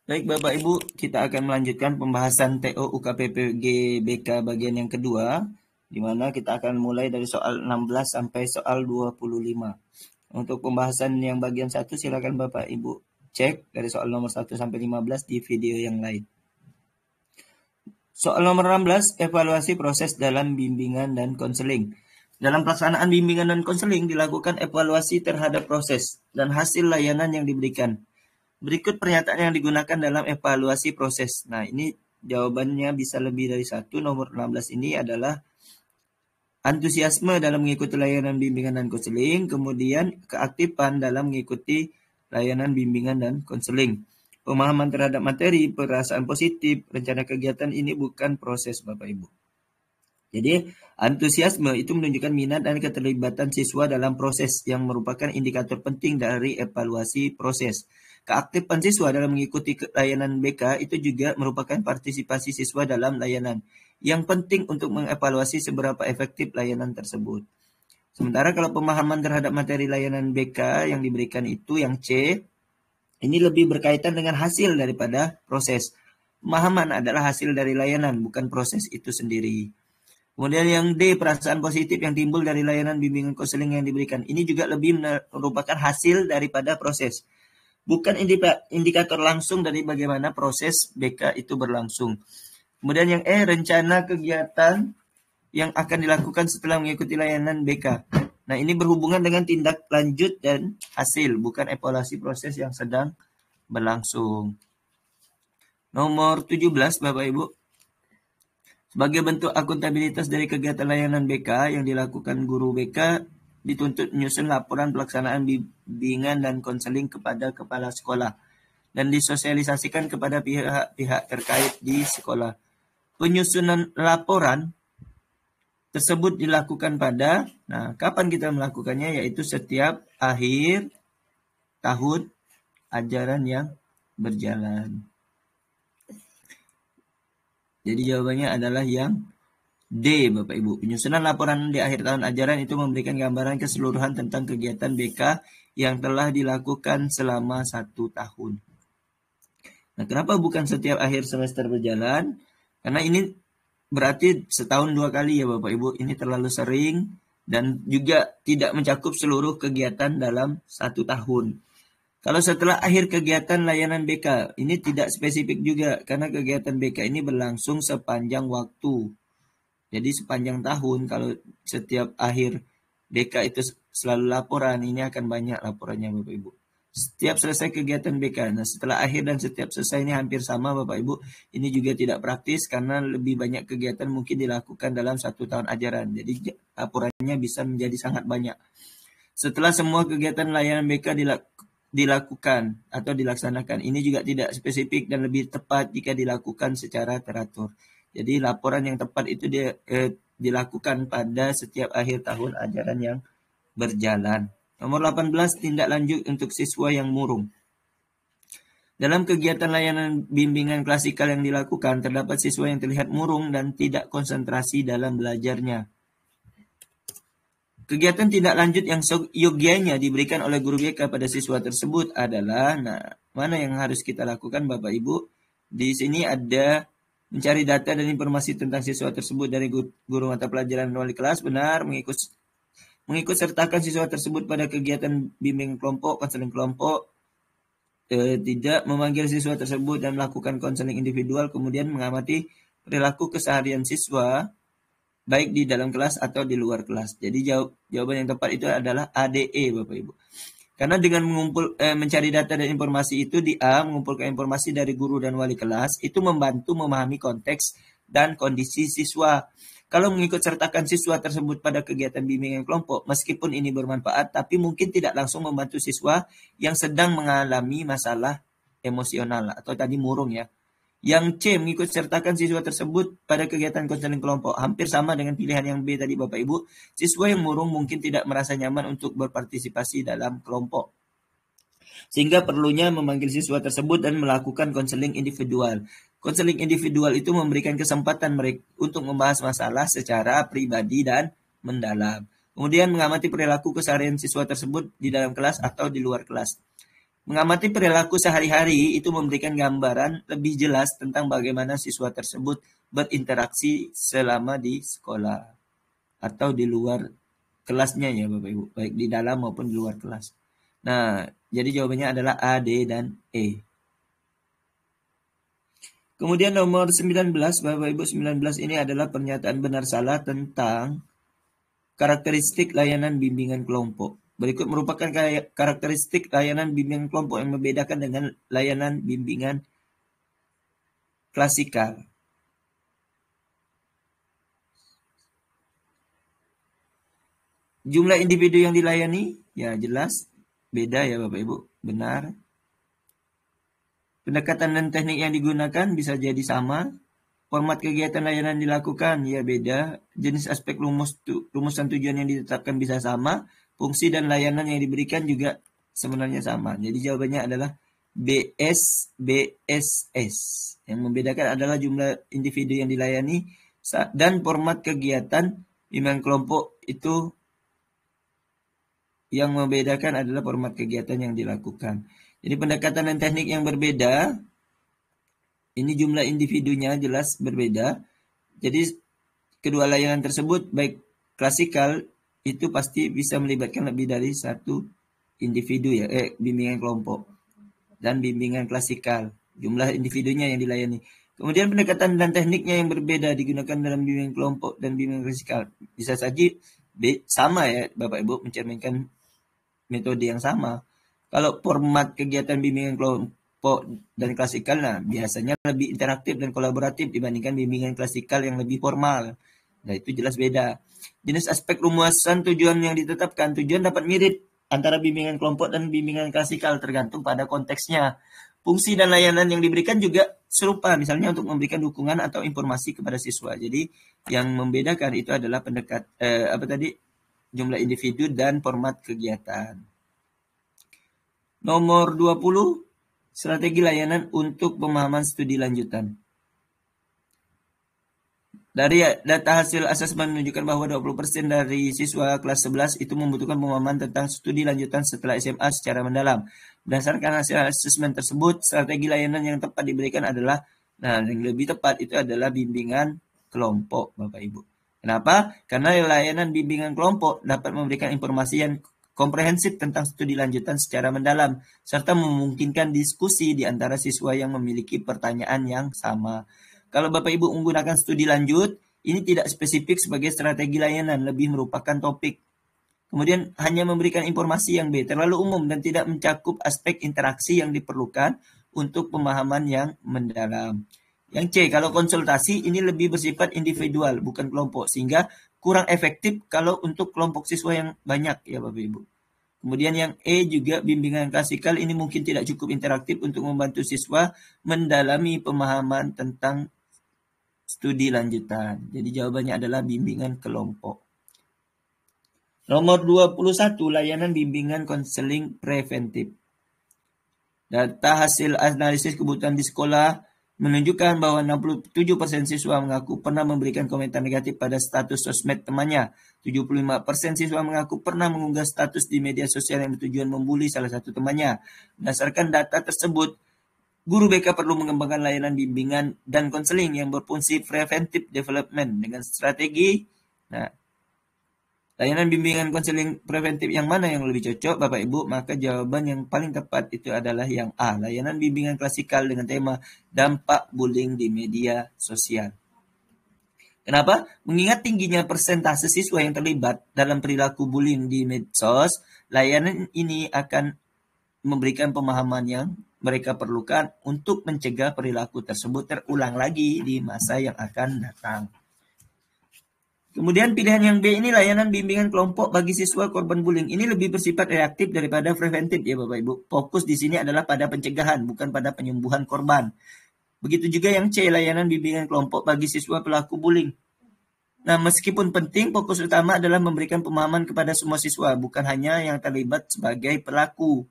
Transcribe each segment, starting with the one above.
Baik Bapak Ibu, kita akan melanjutkan pembahasan TO UKPPG BK bagian yang kedua, di mana kita akan mulai dari soal 16 sampai soal 25. Untuk pembahasan yang bagian 1 silakan Bapak Ibu cek dari soal nomor 1 sampai 15 di video yang lain. Soal nomor 16, evaluasi proses dalam bimbingan dan konseling. Dalam pelaksanaan bimbingan dan konseling dilakukan evaluasi terhadap proses dan hasil layanan yang diberikan. Berikut pernyataan yang digunakan dalam evaluasi proses. Nah, ini jawabannya bisa lebih dari satu. Nomor 16 ini adalah antusiasme dalam mengikuti layanan bimbingan dan konseling, kemudian keaktifan dalam mengikuti layanan bimbingan dan konseling. Pemahaman terhadap materi, perasaan positif, rencana kegiatan ini bukan proses Bapak Ibu. Jadi, antusiasme itu menunjukkan minat dan keterlibatan siswa dalam proses yang merupakan indikator penting dari evaluasi proses. Keaktifan siswa dalam mengikuti layanan BK itu juga merupakan partisipasi siswa dalam layanan yang penting untuk mengevaluasi seberapa efektif layanan tersebut. Sementara kalau pemahaman terhadap materi layanan BK yang diberikan itu yang C, ini lebih berkaitan dengan hasil daripada proses. Pemahaman adalah hasil dari layanan, bukan proses itu sendiri. Kemudian yang D, perasaan positif yang timbul dari layanan bimbingan konseling yang diberikan. Ini juga lebih merupakan hasil daripada proses. Bukan indikator langsung dari bagaimana proses BK itu berlangsung. Kemudian yang E, rencana kegiatan yang akan dilakukan setelah mengikuti layanan BK. Nah, ini berhubungan dengan tindak lanjut dan hasil, bukan evaluasi proses yang sedang berlangsung. Nomor 17, Bapak Ibu. Sebagai bentuk akuntabilitas dari kegiatan layanan BK yang dilakukan guru BK, dituntut menyusun laporan pelaksanaan bimbingan dan konseling kepada kepala sekolah dan disosialisasikan kepada pihak-pihak terkait di sekolah. Penyusunan laporan tersebut dilakukan pada, kapan kita melakukannya? Yaitu setiap akhir tahun ajaran yang berjalan. Jadi jawabannya adalah yang D, Bapak Ibu. Penyusunan laporan di akhir tahun ajaran itu memberikan gambaran keseluruhan tentang kegiatan BK yang telah dilakukan selama 1 tahun. Nah, kenapa bukan setiap akhir semester berjalan? Karena ini berarti setahun 2 kali ya Bapak Ibu. Ini terlalu sering dan juga tidak mencakup seluruh kegiatan dalam 1 tahun. Kalau setelah akhir kegiatan layanan BK, ini tidak spesifik juga karena kegiatan BK ini berlangsung sepanjang waktu. Jadi sepanjang tahun, kalau setiap akhir BK itu selalu laporan, ini akan banyak laporannya Bapak Ibu. Setiap selesai kegiatan BK, nah setelah akhir dan setiap selesai ini hampir sama Bapak Ibu. Ini juga tidak praktis karena lebih banyak kegiatan mungkin dilakukan dalam 1 tahun ajaran. Jadi laporannya bisa menjadi sangat banyak. Setelah semua kegiatan layanan BK dilakukan atau dilaksanakan, ini juga tidak spesifik dan lebih tepat jika dilakukan secara teratur. Jadi laporan yang tepat itu dilakukan pada setiap akhir tahun ajaran yang berjalan. Nomor 18, tindak lanjut untuk siswa yang murung. Dalam kegiatan layanan bimbingan klasikal yang dilakukan, terdapat siswa yang terlihat murung dan tidak konsentrasi dalam belajarnya. Kegiatan tindak lanjut yang yogyanya diberikan oleh guru BK pada siswa tersebut adalah, mana yang harus kita lakukan Bapak Ibu? Di sini ada mencari data dan informasi tentang siswa tersebut dari guru mata pelajaran wali kelas, benar, mengikut sertakan siswa tersebut pada kegiatan bimbing kelompok, konseling kelompok, tidak memanggil siswa tersebut dan melakukan konseling individual, kemudian mengamati perilaku keseharian siswa, baik di dalam kelas atau di luar kelas. Jadi jawaban yang tepat itu adalah ADE Bapak Ibu. Karena dengan mencari data dan informasi itu di A, mengumpulkan informasi dari guru dan wali kelas, itu membantu memahami konteks dan kondisi siswa. Kalau mengikut sertakan siswa tersebut pada kegiatan bimbingan kelompok, meskipun ini bermanfaat, tapi mungkin tidak langsung membantu siswa yang sedang mengalami masalah emosional atau tadi murung ya. Yang C, mengikut sertakan siswa tersebut pada kegiatan konseling kelompok. Hampir sama dengan pilihan yang B tadi Bapak Ibu. Siswa yang murung mungkin tidak merasa nyaman untuk berpartisipasi dalam kelompok. Sehingga perlunya memanggil siswa tersebut dan melakukan konseling individual. Konseling individual itu memberikan kesempatan mereka untuk membahas masalah secara pribadi dan mendalam. Kemudian mengamati perilaku keseharian siswa tersebut di dalam kelas atau di luar kelas. Mengamati perilaku sehari-hari itu memberikan gambaran lebih jelas tentang bagaimana siswa tersebut berinteraksi selama di sekolah atau di luar kelasnya ya Bapak Ibu, baik di dalam maupun di luar kelas. Nah, jadi jawabannya adalah A, D, dan E. Kemudian nomor 19, Bapak Ibu, 19 ini adalah pernyataan benar salah tentang karakteristik layanan bimbingan kelompok. Berikut merupakan karakteristik layanan bimbingan kelompok yang membedakan dengan layanan bimbingan klasikal. Jumlah individu yang dilayani, ya jelas beda ya Bapak Ibu, benar. Pendekatan dan teknik yang digunakan bisa jadi sama. Format kegiatan layanan dilakukan, ya beda. Jenis aspek rumusan tujuan yang ditetapkan bisa sama. Fungsi dan layanan yang diberikan juga sebenarnya sama. Jadi jawabannya adalah BSS. Yang membedakan adalah jumlah individu yang dilayani dan format kegiatan bimbingan kelompok itu yang membedakan adalah format kegiatan yang dilakukan. Jadi pendekatan dan teknik yang berbeda, ini jumlah individunya jelas berbeda. Jadi kedua layanan tersebut baik klasikal itu pasti bisa melibatkan lebih dari satu individu ya, bimbingan kelompok. Dan bimbingan klasikal, jumlah individunya yang dilayani. Kemudian pendekatan dan tekniknya yang berbeda digunakan dalam bimbingan kelompok dan bimbingan klasikal. Bisa saja sama ya Bapak Ibu, mencerminkan metode yang sama. Kalau format kegiatan bimbingan kelompok dan klasikal, nah biasanya lebih interaktif dan kolaboratif dibandingkan bimbingan klasikal yang lebih formal. Nah itu jelas beda. Jenis aspek rumusan tujuan yang ditetapkan, tujuan dapat mirip antara bimbingan kelompok dan bimbingan klasikal tergantung pada konteksnya. Fungsi dan layanan yang diberikan juga serupa, misalnya untuk memberikan dukungan atau informasi kepada siswa. Jadi yang membedakan itu adalah jumlah individu dan format kegiatan. Nomor 20, strategi layanan untuk pemahaman studi lanjutan. Dari data hasil asesmen menunjukkan bahwa 20% dari siswa kelas 11 itu membutuhkan pemahaman tentang studi lanjutan setelah SMA secara mendalam. Berdasarkan hasil asesmen tersebut, strategi layanan yang tepat diberikan adalah, yang lebih tepat itu adalah bimbingan kelompok, Bapak Ibu. Kenapa? Karena layanan bimbingan kelompok dapat memberikan informasi yang komprehensif tentang studi lanjutan secara mendalam, serta memungkinkan diskusi di antara siswa yang memiliki pertanyaan yang sama. Kalau Bapak Ibu menggunakan studi lanjut, ini tidak spesifik sebagai strategi layanan, lebih merupakan topik. Kemudian hanya memberikan informasi yang terlalu umum dan tidak mencakup aspek interaksi yang diperlukan untuk pemahaman yang mendalam. Yang C, kalau konsultasi ini lebih bersifat individual, bukan kelompok, sehingga kurang efektif kalau untuk kelompok siswa yang banyak ya Bapak Ibu. Kemudian yang E juga bimbingan klasikal ini mungkin tidak cukup interaktif untuk membantu siswa mendalami pemahaman tentang studi lanjutan. Jadi jawabannya adalah bimbingan kelompok. Nomor 21, layanan bimbingan konseling preventif. Data hasil analisis kebutuhan di sekolah menunjukkan bahwa 67% siswa mengaku pernah memberikan komentar negatif pada status sosmed temannya. 75% siswa mengaku pernah mengunggah status di media sosial yang bertujuan membuli salah satu temannya. Berdasarkan data tersebut, guru BK perlu mengembangkan layanan bimbingan dan konseling yang berfungsi preventive development dengan strategi. Layanan bimbingan konseling preventif yang mana yang lebih cocok Bapak Ibu? Maka jawaban yang paling tepat itu adalah yang A, layanan bimbingan klasikal dengan tema dampak bullying di media sosial. Kenapa? Mengingat tingginya persentase siswa yang terlibat dalam perilaku bullying di medsos, layanan ini akan memberikan pemahaman yang mereka perlukan untuk mencegah perilaku tersebut terulang lagi di masa yang akan datang. Kemudian pilihan yang B ini layanan bimbingan kelompok bagi siswa korban bullying. Ini lebih bersifat reaktif daripada preventif ya Bapak Ibu. Fokus di sini adalah pada pencegahan, bukan pada penyembuhan korban. Begitu juga yang C, layanan bimbingan kelompok bagi siswa pelaku bullying. Nah, meskipun penting, fokus utama adalah memberikan pemahaman kepada semua siswa, bukan hanya yang terlibat sebagai pelaku.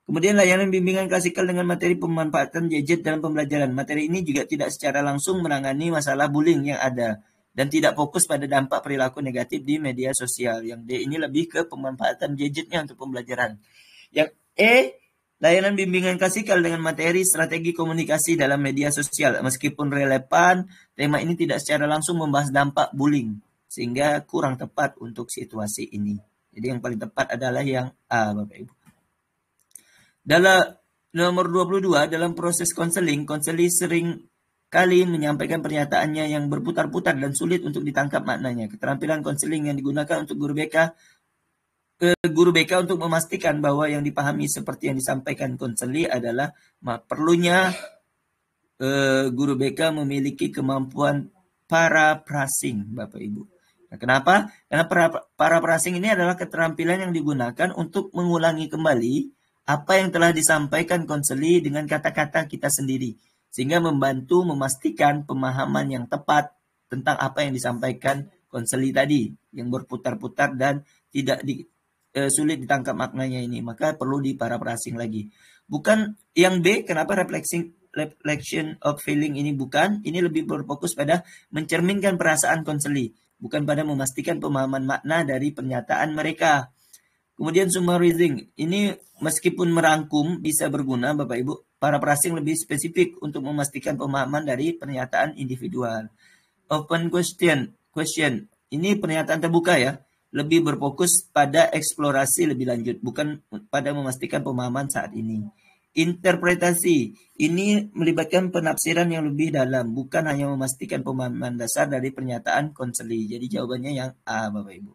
Kemudian layanan bimbingan klasikal dengan materi pemanfaatan gadget dalam pembelajaran. Materi ini juga tidak secara langsung menangani masalah bullying yang ada dan tidak fokus pada dampak perilaku negatif di media sosial. Yang D ini lebih ke pemanfaatan gadgetnya untuk pembelajaran. Yang E, Layanan bimbingan klasikal dengan materi strategi komunikasi dalam media sosial. Meskipun relevan, tema ini tidak secara langsung membahas dampak bullying, sehingga kurang tepat untuk situasi ini. Jadi yang paling tepat adalah yang A, Bapak Ibu. Dalam nomor 22, dalam proses konseling sering kali menyampaikan pernyataannya yang berputar-putar dan sulit untuk ditangkap maknanya. Keterampilan konseling yang digunakan untuk guru BK untuk memastikan bahwa yang dipahami seperti yang disampaikan konseli adalah perlunya guru BK memiliki kemampuan paraphrasing, Bapak Ibu. Nah, kenapa? Karena paraphrasing ini adalah keterampilan yang digunakan untuk mengulangi kembali apa yang telah disampaikan konseli dengan kata-kata kita sendiri, sehingga membantu memastikan pemahaman yang tepat tentang apa yang disampaikan konseli tadi, yang berputar-putar dan tidak sulit ditangkap maknanya ini. Maka perlu diparaphrasing lagi. Bukan yang B, kenapa reflection of feeling ini bukan? Ini lebih berfokus pada mencerminkan perasaan konseli, bukan pada memastikan pemahaman makna dari pernyataan mereka. Kemudian summarizing, ini meskipun merangkum bisa berguna Bapak Ibu, paraphrasing lebih spesifik untuk memastikan pemahaman dari pernyataan individual. Open question, ini pernyataan terbuka ya, lebih berfokus pada eksplorasi lebih lanjut, bukan pada memastikan pemahaman saat ini. Interpretasi, ini melibatkan penafsiran yang lebih dalam, bukan hanya memastikan pemahaman dasar dari pernyataan konseli. Jadi jawabannya yang A, Bapak Ibu.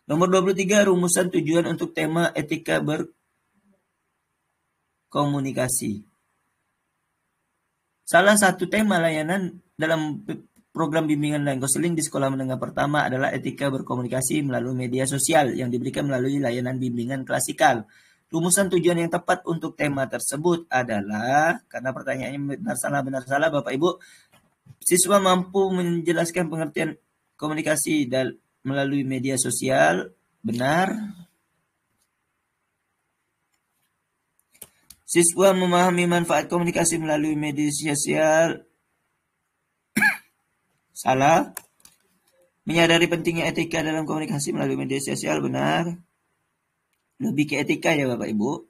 Nomor 23, rumusan tujuan untuk tema etika berkomunikasi. Salah satu tema layanan dalam program bimbingan dan konseling di sekolah menengah pertama adalah etika berkomunikasi melalui media sosial yang diberikan melalui layanan bimbingan klasikal. Rumusan tujuan yang tepat untuk tema tersebut adalah, karena pertanyaannya benar salah Bapak Ibu, siswa mampu menjelaskan pengertian komunikasi melalui media sosial, benar. Siswa memahami manfaat komunikasi melalui media sosial, salah. Menyadari pentingnya etika dalam komunikasi melalui media sosial, benar. Lebih ke etika ya Bapak Ibu.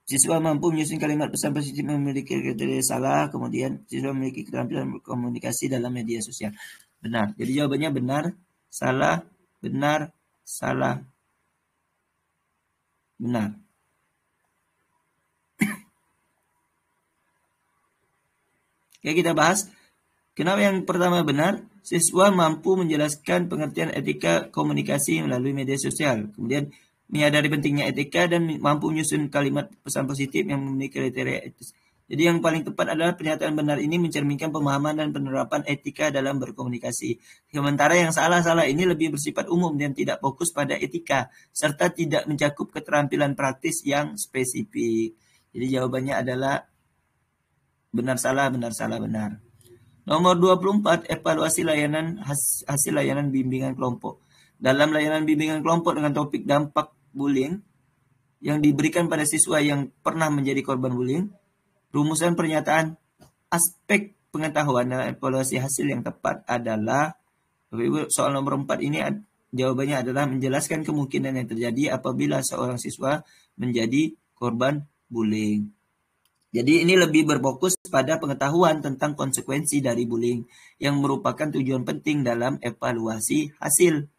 Siswa mampu menyusun kalimat pesan positif memiliki kriteria, salah. Kemudian siswa memiliki keterampilan berkomunikasi dalam media sosial, benar. Jadi jawabannya benar, salah, benar, salah, benar. Oke, kita bahas. Kenapa yang pertama benar? Siswa mampu menjelaskan pengertian etika komunikasi melalui media sosial. Kemudian menyadari pentingnya etika dan mampu menyusun kalimat pesan positif yang memiliki kriteria etis. Jadi yang paling tepat adalah pernyataan benar ini mencerminkan pemahaman dan penerapan etika dalam berkomunikasi. Sementara yang salah ini lebih bersifat umum dan tidak fokus pada etika, serta tidak mencakup keterampilan praktis yang spesifik. Jadi jawabannya adalah benar salah, benar salah, benar. Nomor 24, evaluasi layanan hasil layanan bimbingan kelompok. Dalam layanan bimbingan kelompok dengan topik dampak bullying yang diberikan pada siswa yang pernah menjadi korban bullying, rumusan pernyataan aspek pengetahuan dalam evaluasi hasil yang tepat adalah, soal nomor 4 ini jawabannya adalah menjelaskan kemungkinan yang terjadi apabila seorang siswa menjadi korban bullying. Jadi ini lebih berfokus pada pengetahuan tentang konsekuensi dari bullying yang merupakan tujuan penting dalam evaluasi hasil.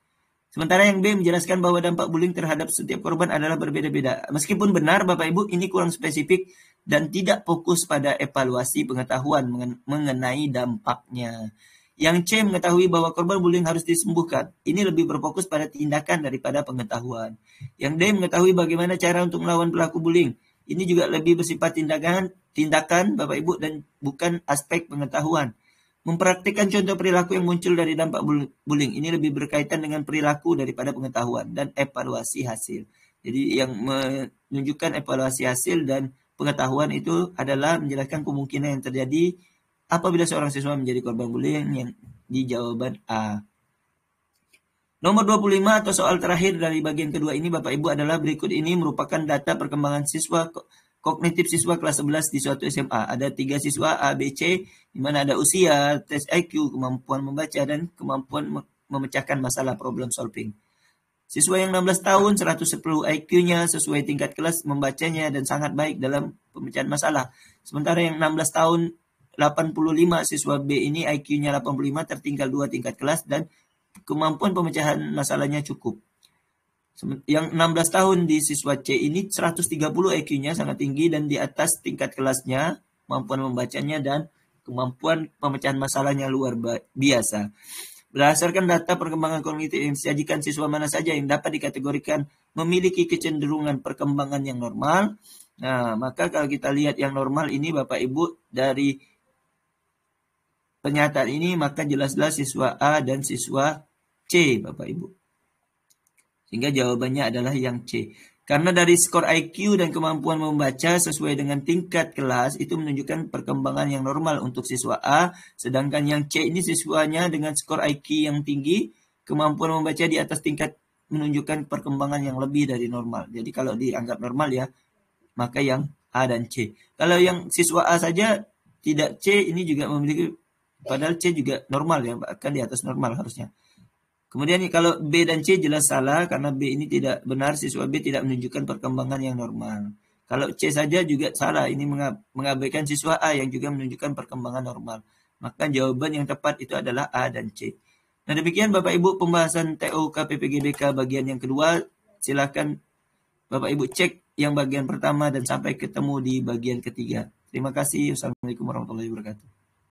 Sementara yang B menjelaskan bahwa dampak bullying terhadap setiap korban adalah berbeda-beda. Meskipun benar Bapak Ibu, ini kurang spesifik dan tidak fokus pada evaluasi pengetahuan mengenai dampaknya. Yang C mengetahui bahwa korban bullying harus disembuhkan. Ini lebih berfokus pada tindakan daripada pengetahuan. Yang D mengetahui bagaimana cara untuk melawan pelaku bullying. Ini juga lebih bersifat tindakan Bapak Ibu dan bukan aspek pengetahuan. Mempraktikkan contoh perilaku yang muncul dari dampak bullying. Ini lebih berkaitan dengan perilaku daripada pengetahuan dan evaluasi hasil. Jadi yang menunjukkan evaluasi hasil dan pengetahuan itu adalah menjelaskan kemungkinan yang terjadi apabila seorang siswa menjadi korban bullying yang di jawaban A. Nomor 25 atau soal terakhir dari bagian kedua ini Bapak Ibu adalah berikut ini merupakan data perkembangan siswa kognitif siswa kelas 11 di suatu SMA. Ada 3 siswa A, B, C, di mana ada usia, tes IQ, kemampuan membaca, dan kemampuan memecahkan masalah problem solving. Siswa yang 16 tahun 110 IQ-nya sesuai tingkat kelas membacanya dan sangat baik dalam pemecahan masalah. Sementara yang 16 tahun 85 siswa B ini IQ-nya 85 tertinggal 2 tingkat kelas dan kemampuan pemecahan masalahnya cukup. Yang 16 tahun di siswa C ini 130 IQ-nya sangat tinggi dan di atas tingkat kelasnya, kemampuan membacanya dan kemampuan pemecahan masalahnya luar biasa. Berdasarkan data perkembangan kognitif yang disajikan, siswa mana saja yang dapat dikategorikan memiliki kecenderungan perkembangan yang normal. Nah, maka kalau kita lihat yang normal ini Bapak Ibu dari pernyataan ini, maka jelas-jelas siswa A dan siswa C Bapak Ibu. Sehingga jawabannya adalah yang C. Karena dari skor IQ dan kemampuan membaca sesuai dengan tingkat kelas itu menunjukkan perkembangan yang normal untuk siswa A, sedangkan yang C ini siswanya dengan skor IQ yang tinggi, kemampuan membaca di atas tingkat menunjukkan perkembangan yang lebih dari normal. Jadi kalau dianggap normal ya, maka yang A dan C. Kalau yang siswa A saja tidak C, ini juga memiliki, padahal C juga normal ya, bahkan di atas normal harusnya. Kemudian kalau B dan C jelas salah karena B ini tidak benar, siswa B tidak menunjukkan perkembangan yang normal. Kalau C saja juga salah, ini mengabaikan siswa A yang juga menunjukkan perkembangan normal. Maka jawaban yang tepat itu adalah A dan C. Nah demikian Bapak Ibu pembahasan TO KPPGBK bagian yang kedua. Silakan Bapak Ibu cek yang bagian pertama dan sampai ketemu di bagian ketiga. Terima kasih. Wassalamualaikum warahmatullahi wabarakatuh.